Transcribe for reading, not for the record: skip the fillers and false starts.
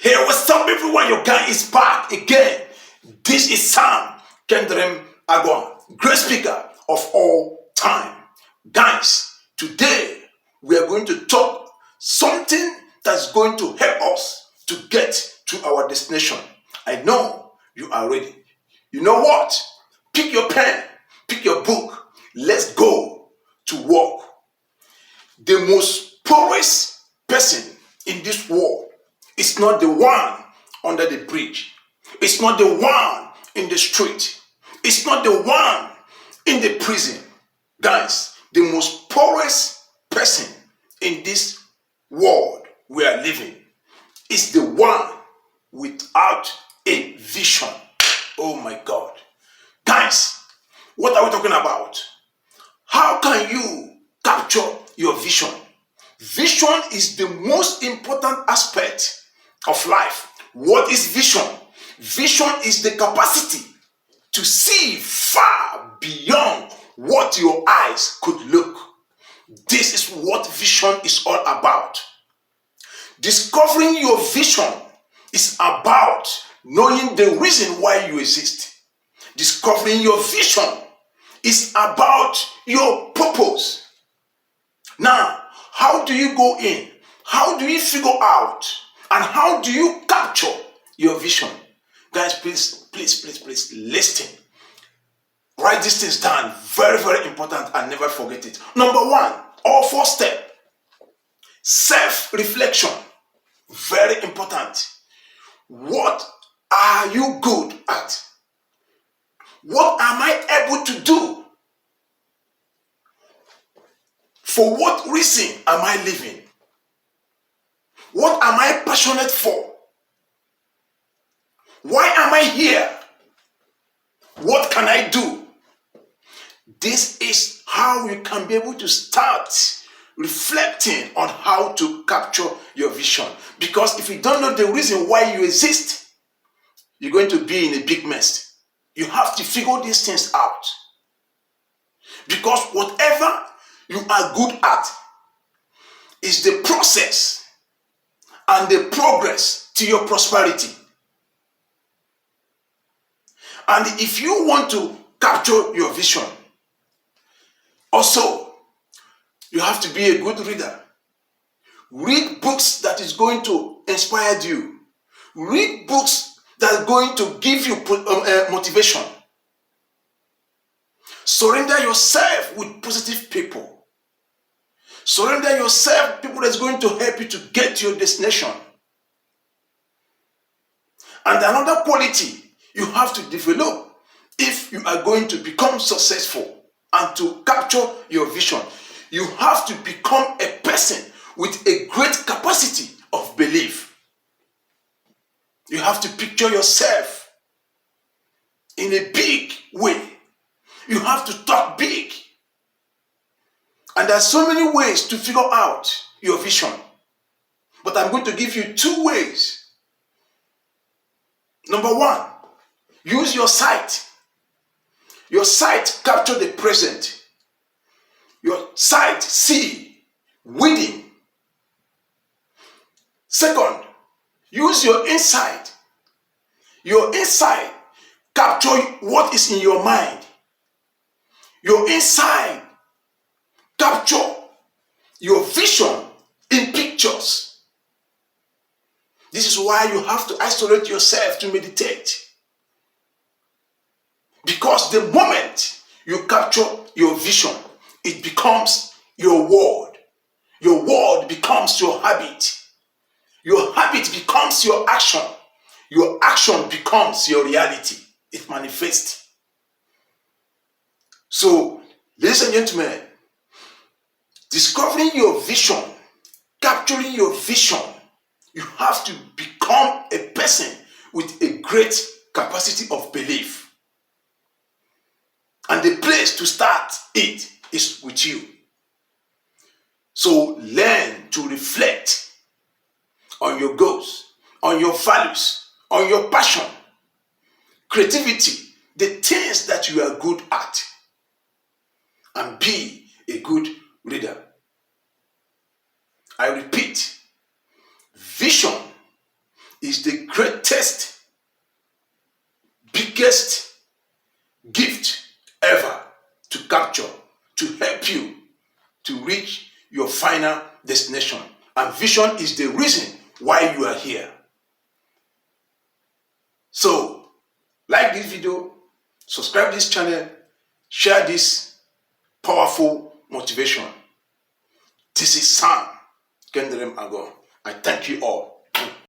Hey, what's up, everyone? Your guy is back again. This is Sam Nkemdirim Agoha, great speaker of all time. Guys, today we are going to talk something that's going to help us to get to our destination. I know you are ready. You know what? Pick your pen, pick your book. Let's go to work. The most poorest person in this world is not the one under the bridge. It's not the one in the street. It's not the one in the prison. Guys, the most poorest person in this world we are living is the one without a vision. Oh my God. Guys, what are we talking about? How can you capture your vision? Vision is the most important aspect of life. What is vision? Vision is the capacity to see far beyond what your eyes could look. This is what vision is all about. Discovering your vision is about knowing the reason why you exist. Discovering your vision is about your purpose. Now, how do you go in? How do you figure out? And how do you capture your vision? Guys, please listen. Write these things down. Very, very important, and never forget it. Number one, or first step, self-reflection. Very important. What are you good at? What am I able to do? For what reason am I living? What am I passionate for? Why am I here? What can I do? This is how you can be able to start reflecting on how to capture your vision. Because if you don't know the reason why you exist, you're going to be in a big mess. You have to figure these things out. Because whatever you are good at is the process and the progress to your prosperity. And if you want to capture your vision, also, you have to be a good reader. Read books that is going to inspire you. Read books that are going to give you motivation. Surrender yourself with positive people. Surrender yourself to people that's going to help you to get to your destination. And another quality you have to develop if you are going to become successful and to capture your vision, you have to become a person with a great capacity of belief. You have to picture yourself in a big way. You have to talk big. And there are so many ways to figure out your vision. But I'm going to give you 2 ways. Number 1, use your sight. Your sight capture the present. Your sight see within. Second, use your insight. Your insight capture what is in your mind. Your insight capture your vision in pictures. This is why you have to isolate yourself to meditate. Because the moment you capture your vision, it becomes your word. Your word becomes your habit. Your habit becomes your action. Your action becomes your reality. It manifests. So, ladies and gentlemen, discovering your vision, capturing your vision, you have to become a person with a great capacity of belief. And the place to start it is with you. So learn to reflect on your goals, on your values, on your passion, creativity, the things that you are good at, and be a good reader. I repeat, vision is is the greatest, biggest gift ever to capture, to help you to reach your final destination. And vision is the reason why you are here. So, like this video, subscribe this channel, share this powerful motivation. This is Nkemdirim Agoha. I thank you all.